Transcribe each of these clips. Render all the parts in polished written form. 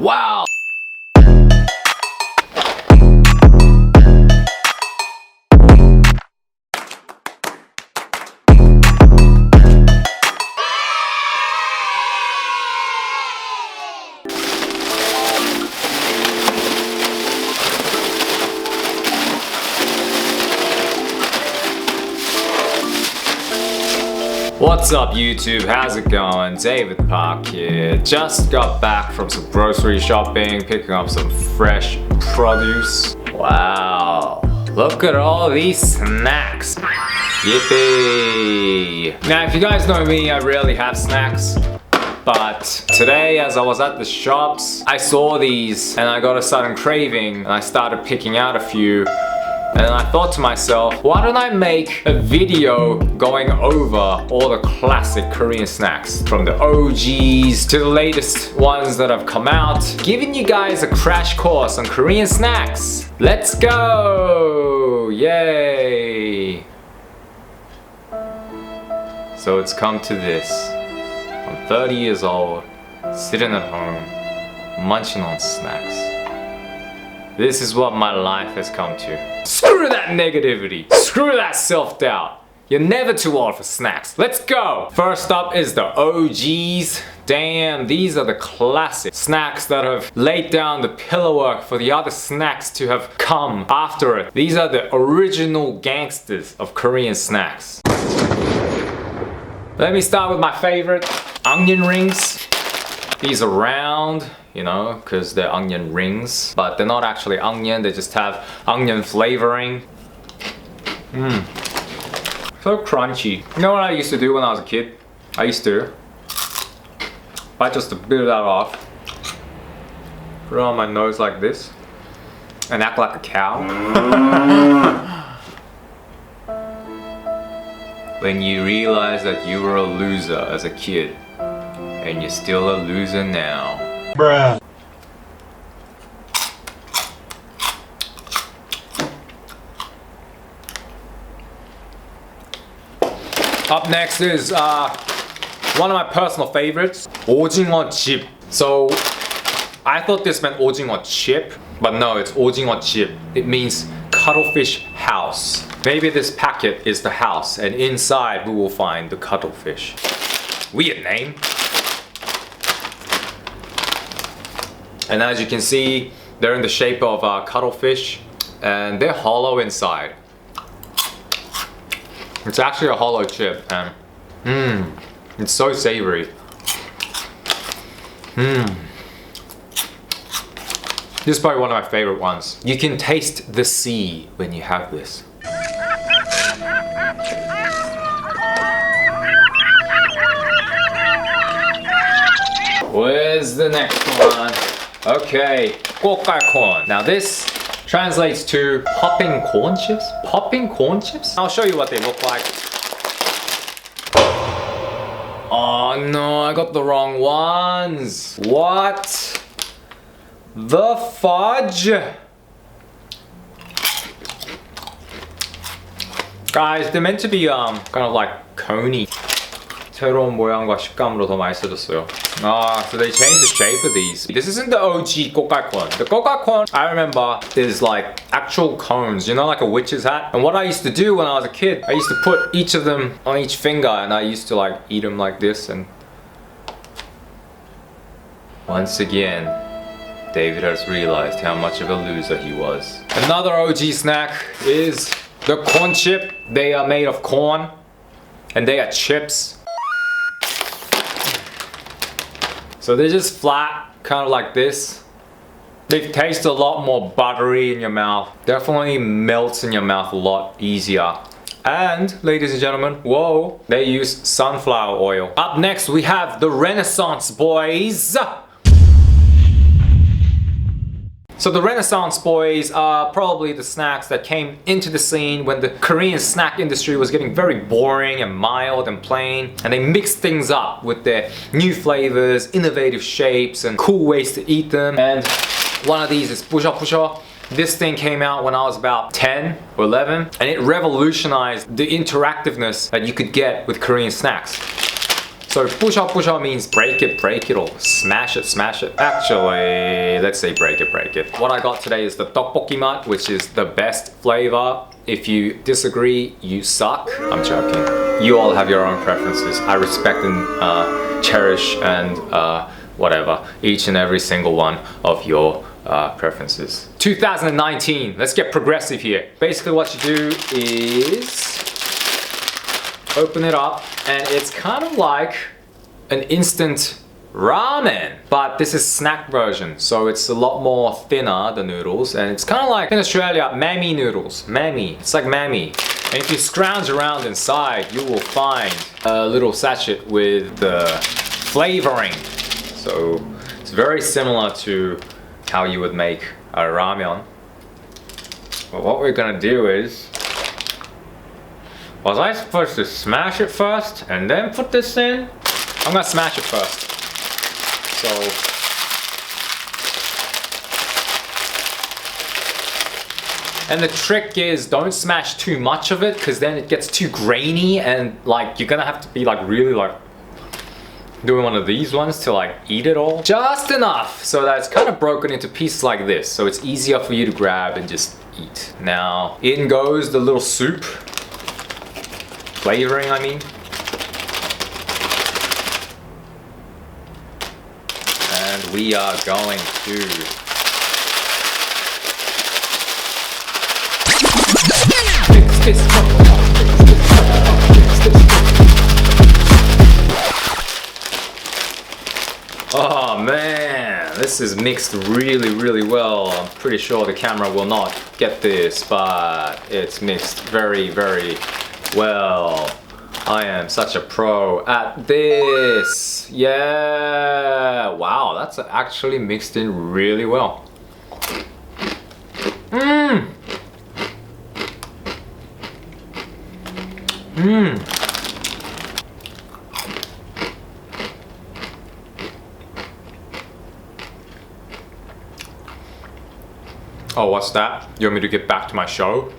Wow! What's up YouTube? How's it going? David Park here. Just got back from some grocery shopping, picking up some fresh produce. Wow, look at all these snacks. Yippee! Now if you guys know me, I rarely have snacks. But today as I was at the shops, I saw these and I got a sudden craving and I started picking out a few. And I thought to myself, why don't I make a video going over all the classic Korean snacks, from the OGs to the latest ones that have come out, giving you guys a crash course on Korean snacks. Let's go! Yay! So it's come to this. I'm 30 years old, sitting at home, munching on snacks. This is what my life has come to. Screw that negativity. Screw that self-doubt. You're never too old for snacks. Let's go! First up is the OGs. Damn, these are the classic snacks that have laid down the pillowwork for the other snacks to have come after it. These are the original gangsters of Korean snacks. Let me start with my favorite, onion rings. These are round, you know, because they're onion rings, but they're not actually onion, they just have onion flavoring. So crunchy. You know what I used to do when I was a kid? I used to bite just a bit of that off, put it on my nose like this, and act like a cow. When you realize that you were a loser as a kid, and you're still a loser now. Bruh. Up next is one of my personal favorites, 오징어 집. So I thought this meant 오징어 chip, but no, it's 오징어 집. It means cuttlefish house. Maybe this packet is the house, and inside we will find the cuttlefish. Weird name. And as you can see, they're in the shape of cuttlefish, and they're hollow inside. It's actually a hollow chip, and it's so savory. This is probably one of my favorite ones. You can taste the sea when you have this. Where's the next one? Okay, kokkalkorn. Now this translates to popping corn chips? Popping corn chips? I'll show you what they look like. Oh no, I got the wrong ones. What the fudge? Guys, they're meant to be kind of like coney. 새로운 모양과 식감으로 더 맛있어졌어요. So they changed the shape of these. This isn't the OG kokkalkorn. The kokkalkorn, I remember, is like actual cones, you know, like a witch's hat. And what I used to do when I was a kid, I used to put each of them on each finger, and I used to like eat them like this. And once again, David has realized how much of a loser he was. Another OG snack is the corn chip. They are made of corn, and they are chips. So they're just flat, kind of like this. They taste a lot more buttery in your mouth. Definitely melts in your mouth a lot easier. And, ladies and gentlemen, whoa, they use sunflower oil. Up next, we have the Renaissance boys. So the Renaissance boys are probably the snacks that came into the scene when the Korean snack industry was getting very boring and mild and plain, and they mixed things up with their new flavors, innovative shapes, and cool ways to eat them. And one of these is pusha. This thing came out when I was about 10 or 11, and it revolutionized the interactiveness that you could get with Korean snacks. So 부셔 means break it, or smash it. Actually, let's say break it. What I got today is the tteokbokki mat, which is the best flavor. If you disagree, you suck. I'm joking. You all have your own preferences. I respect and cherish and whatever, each and every single one of your preferences. 2019, let's get progressive here. Basically what you do is open it up, and it's kind of like an instant ramen, but this is snack version, so it's a lot more thinner, the noodles, and it's kind of like in Australia, mammy noodles. Mammy, it's like mammy. And if you scrounge around inside, you will find a little sachet with the flavoring. So it's very similar to how you would make a ramen. But what we're gonna do is, was I supposed to smash it first and then put this in? I'm gonna smash it first. So, and the trick is don't smash too much of it, because then it gets too grainy, and like you're gonna have to be like really like doing one of these ones to like eat it all. Just enough so that it's kind of broken into pieces like this, so it's easier for you to grab and just eat. Now, in goes the little soup. Flavoring, I mean. And we are going to fix this up. Oh man, this is mixed really well. I'm pretty sure the camera will not get this, but it's mixed very well. I am such a pro at this. Yeah, wow, that's actually mixed in really well. Oh, what's that? You want me to get back to my show?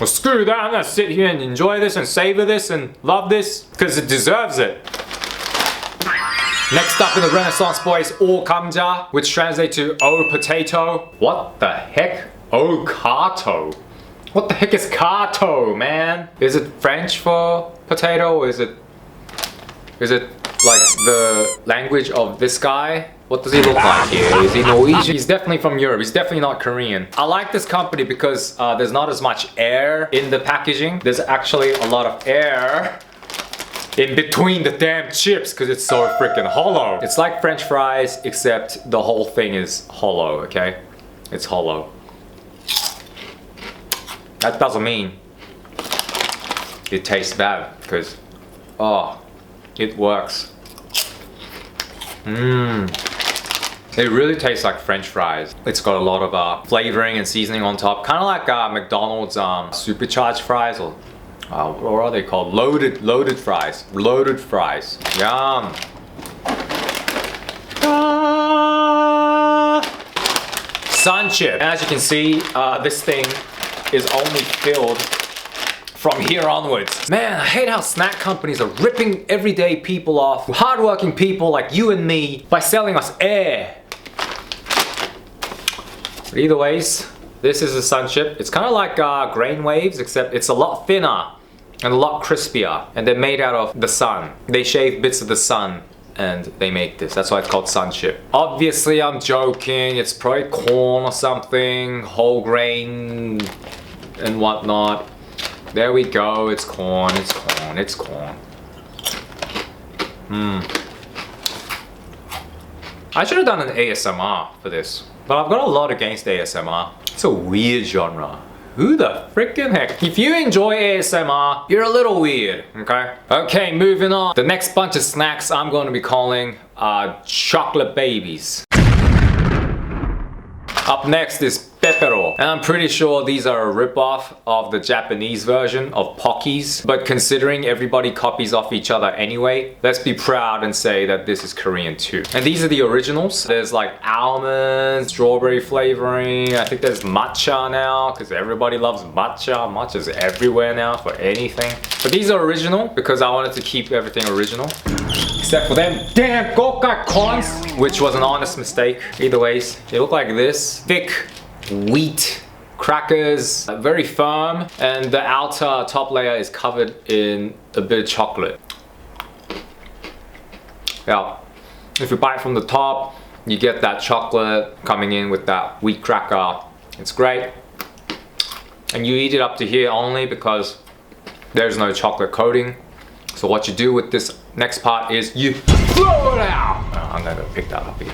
Well, screw that. I'm gonna sit here and enjoy this and savor this and love this because it deserves it. Next up in the Renaissance boys, O kamja, which translates to O potato. What the heck? O kato. What the heck is kato, man? Is it French for potato, or is it like the language of this guy? What does he look like here? Is he Norwegian? He's definitely from Europe. He's definitely not Korean. I like this company because there's not as much air in the packaging. There's actually a lot of air in between the damn chips because it's so freaking hollow. It's like French fries, except the whole thing is hollow, okay? It's hollow. That doesn't mean it tastes bad, because, oh, it works. It really tastes like French fries. It's got a lot of flavoring and seasoning on top, kind of like McDonald's supercharged fries, or what are they called? Loaded fries. Loaded fries. Yum. Sun chip. As you can see, this thing is only filled from here onwards. Man, I hate how snack companies are ripping everyday people off, hardworking people like you and me, by selling us air. But either ways, this is a sun chip. It's kind of like grain waves, except it's a lot thinner and a lot crispier, and they're made out of the sun. They shave bits of the sun and they make this. That's why it's called sun chip. Obviously, I'm joking. It's probably corn or something, whole grain and whatnot. There we go. It's corn. It's corn. It's corn. I should have done an ASMR for this, but I've got a lot against ASMR. It's a weird genre. Who the frickin' heck? If you enjoy ASMR, you're a little weird, okay? Okay, moving on. The next bunch of snacks I'm going to be calling chocolate babies. Up next is pepero. And I'm pretty sure these are a rip-off of the Japanese version of Pockies. But considering everybody copies off each other anyway, let's be proud and say that this is Korean too. And these are the originals. There's like almond, strawberry flavoring. I think there's matcha now because everybody loves matcha. Matcha's everywhere now for anything. But these are original because I wanted to keep everything original. Except for them damn Gokai corns, which was an honest mistake. Either ways, they look like this. Thick wheat crackers, very firm, and the outer top layer is covered in a bit of chocolate. Yeah, if you bite from the top, you get that chocolate coming in with that wheat cracker. It's great. And you eat it up to here only because there's no chocolate coating. So what you do with this next part is you throw it out. I'm gonna go pick that up here.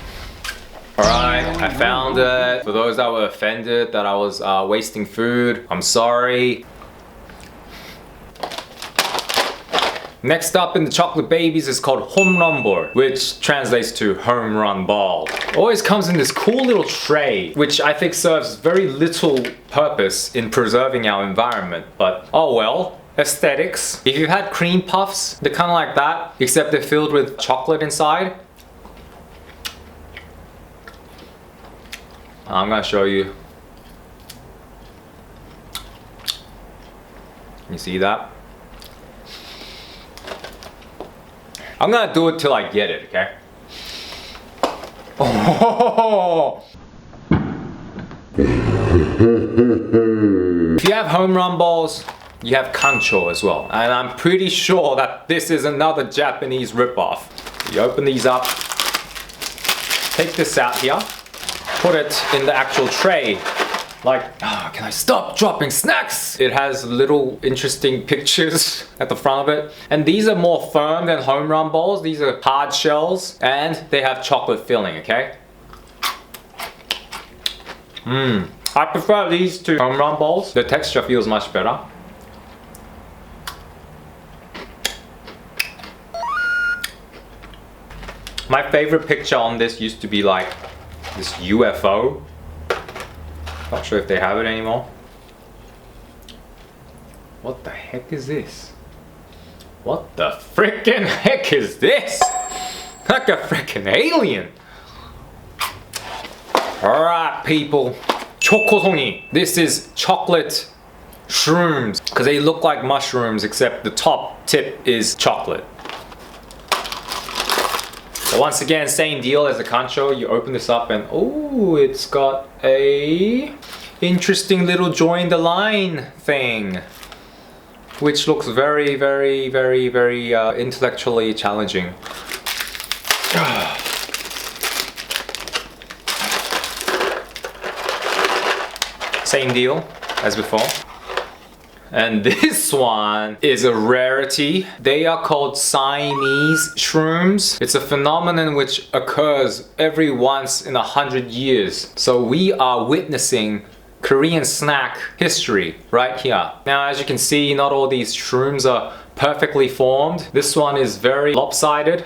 Alright, I found it. For those that were offended that I was wasting food, I'm sorry. Next up in the chocolate babies is called HOMERUN ball, which translates to home run ball. Always comes in this cool little tray, which I think serves very little purpose in preserving our environment, but oh well. Aesthetics. If you've had cream puffs, they're kind of like that, except they're filled with chocolate inside. I'm gonna show you. You see that? I'm gonna do it till I get it, okay? Oh! If you have HOMERUN balls, you have kancho as well. And I'm pretty sure that this is another Japanese ripoff. You open these up, take this out here, put it in the actual tray. Like, oh, can I stop dropping snacks? It has little interesting pictures at the front of it. And these are more firm than HOMERUN balls. These are hard shells and they have chocolate filling, okay? I prefer these to HOMERUN balls. The texture feels much better. My favorite picture on this used to be like this UFO. Not sure if they have it anymore. What the heck is this? What the frickin' heck is this? Like a frickin' alien. Alright people, chokozongi. This is chocolate shrooms because they look like mushrooms except the top tip is chocolate. So once again, same deal as the kancho. You open this up and oh, it's got a interesting little join the line thing, which looks very, very, very, very intellectually challenging. Same deal as before. And this one is a rarity. They are called Siamese shrooms. It's a phenomenon which occurs every once in 100 years. So we are witnessing Korean snack history right here. Now, as you can see, not all these shrooms are perfectly formed. This one is very lopsided.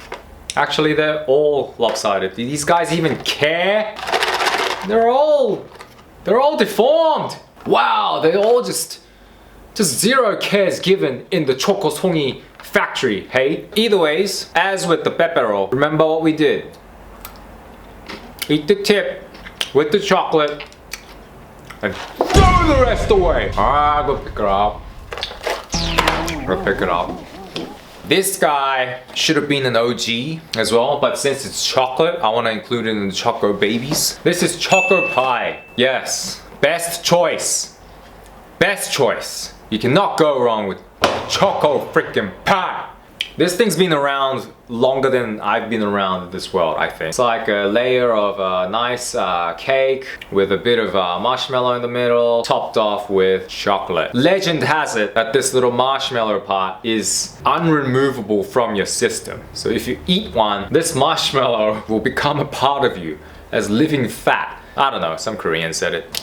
Actually, they're all lopsided. Do these guys even care? They're all deformed. Wow, they all just zero cares given in the chokosongi factory, hey? Either ways, as with the pepero, remember what we did. Eat the tip with the chocolate and throw the rest away. Alright, go pick it up. Go pick it up. This guy should have been an OG as well, but since it's chocolate, I want to include it in the Choco Babies. This is Choco Pie. Yes, best choice. Best choice. You cannot go wrong with Choco freaking Pie. This thing's been around longer than I've been around this world, I think. It's like a layer of a nice cake with a bit of marshmallow in the middle, topped off with chocolate. Legend has it that this little marshmallow part is unremovable from your system. So if you eat one, this marshmallow will become a part of you as living fat. I don't know, some Korean said it.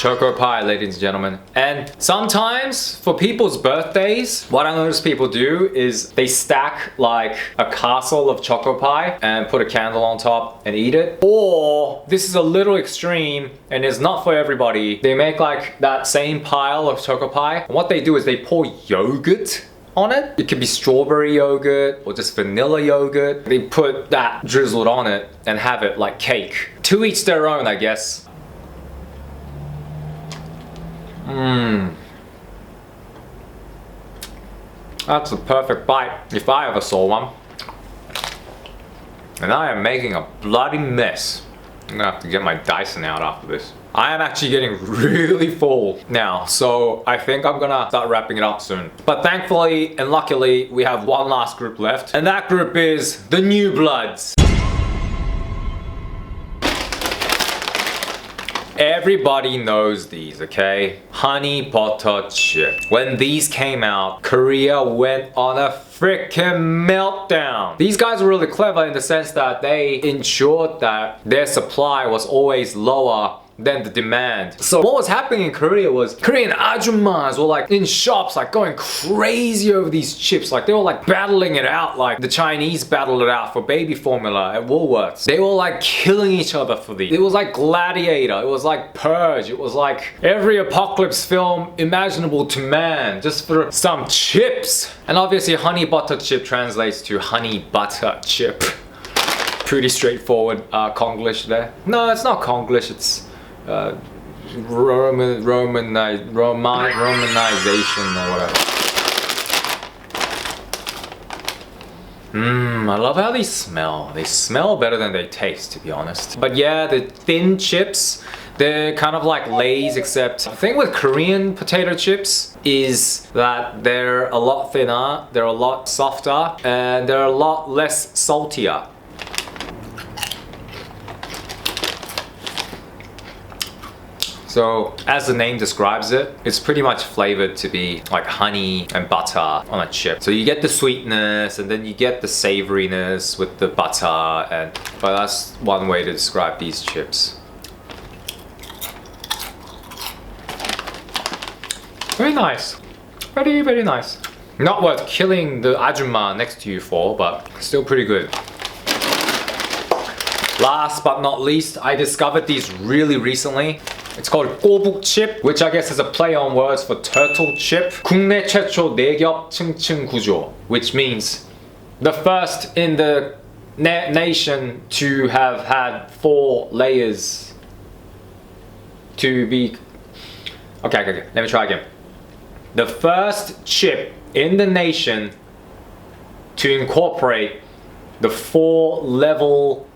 choco pie, ladies and gentlemen. And sometimes for people's birthdays, what I notice people do is they stack like a castle of choco pie and put a candle on top and eat it. Or this is a little extreme and it's not for everybody. They make like that same pile of choco pie. And what they do is they pour yogurt on it. It could be strawberry yogurt or just vanilla yogurt. They put that drizzled on it and have it like cake. To each their own, I guess. That's a perfect bite if I ever saw one. And I am making a bloody mess. I'm gonna have to get my Dyson out after this. I am actually getting really full now, so I think I'm gonna start wrapping it up soon. But thankfully and luckily, we have one last group left, and that group is the New Bloods. Everybody knows these, okay? Honey butter chip. When these came out, Korea went on a freaking meltdown. These guys were really clever in the sense that they ensured that their supply was always lower than the demand. So what was happening in Korea was Korean ajumas were like in shops like going crazy over these chips. Like they were like battling it out like the Chinese battled it out for baby formula at Woolworths. They were like killing each other for these. It was like Gladiator, it was like Purge, it was like every apocalypse film imaginable to man just for some chips. And obviously honey butter chip translates to honey butter chip. Pretty straightforward Konglish there. No, it's not Konglish, it's Romanization or whatever. I love how these smell. They smell better than they taste, to be honest. But yeah, the thin chips, they're kind of like Lay's, except the thing with Korean potato chips is that they're a lot thinner, they're a lot softer, and they're a lot less saltier. So, as the name describes it, it's pretty much flavored to be like honey and butter on a chip. So you get the sweetness and then you get the savoriness with the butter, and but that's one way to describe these chips. Very nice. Very, very nice. Not worth killing the ajumma next to you for, but still pretty good. Last but not least, I discovered these really recently. It's called 꼬북 chip, which I guess is a play on words for turtle chip. 국내 최초 내겹 층층 구조, which means the first in the nation to have had 4 layers to be... Okay, let me try again. The first chip in the nation to incorporate the 4-level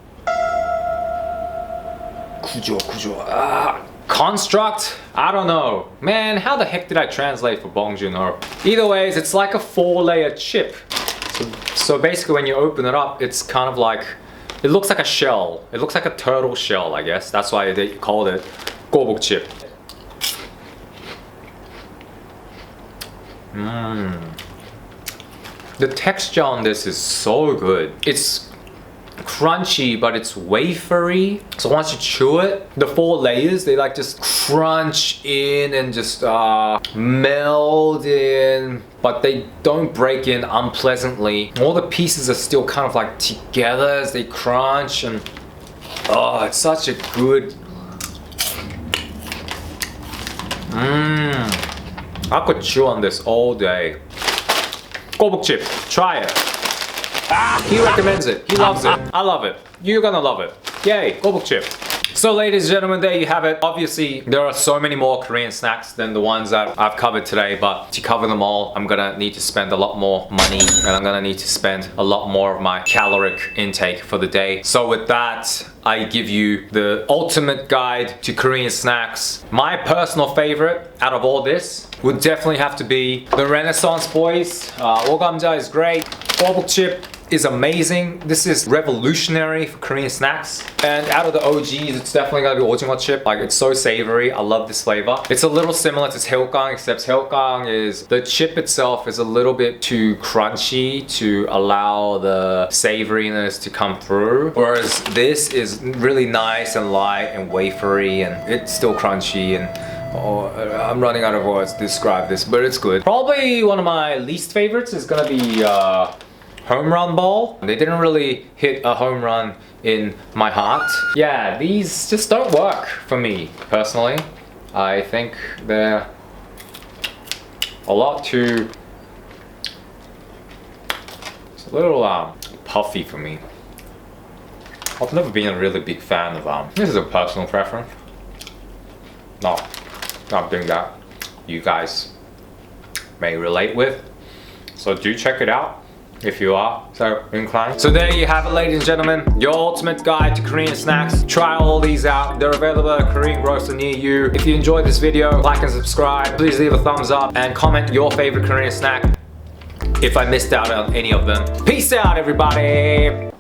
construct? I don't know. Man, how the heck did I translate for Bongjin? Either ways, it's like a 4-layer chip. So basically when you open it up, it's kind of like, it looks like a shell. It looks like a turtle shell, I guess. That's why they called it 꼬북 chip. The texture on this is so good. It's crunchy, but it's wafery. So once you chew it, the 4 layers, they like just crunch in and just meld in, but they don't break in unpleasantly. All the pieces are still kind of like together as they crunch, and oh, it's such a good... I could chew on this all day. 꼬북 chip, try it. He recommends it. He loves it. I love it. You're gonna love it. Yay, 꼬북 chip. So ladies and gentlemen, there you have it. Obviously, there are so many more Korean snacks than the ones that I've covered today, but to cover them all, I'm gonna need to spend a lot more money, and I'm gonna need to spend a lot more of my caloric intake for the day. So with that, I give you the ultimate guide to Korean snacks. My personal favorite out of all this would definitely have to be the Renaissance Boys. 오감자 is great. 꼬북 chip is amazing. This is revolutionary for Korean snacks. And out of the OGs, it's definitely gonna be 오징어 chip. Like, it's so savory. I love this flavor. It's a little similar to 새우깡, except 새우깡 is, the chip itself is a little bit too crunchy to allow the savoriness to come through. Whereas this is really nice and light and wafery, and it's still crunchy, and Oh, I'm running out of words to describe this, but it's good. Probably one of my least favorites is gonna be home run ball. They didn't really hit a home run in my heart. Yeah, these just don't work for me personally. I think they're a lot too, it's a little puffy for me. I've never been a really big fan of this is a personal preference. No, not doing that you guys may relate with. So do check it out if you are so inclined. So there you have it, ladies and gentlemen, your ultimate guide to Korean snacks. Try all these out. They're available at a Korean grocer near you. If you enjoyed this video, like and subscribe. Please leave a thumbs up and comment your favorite Korean snack if I missed out on any of them. Peace out, everybody.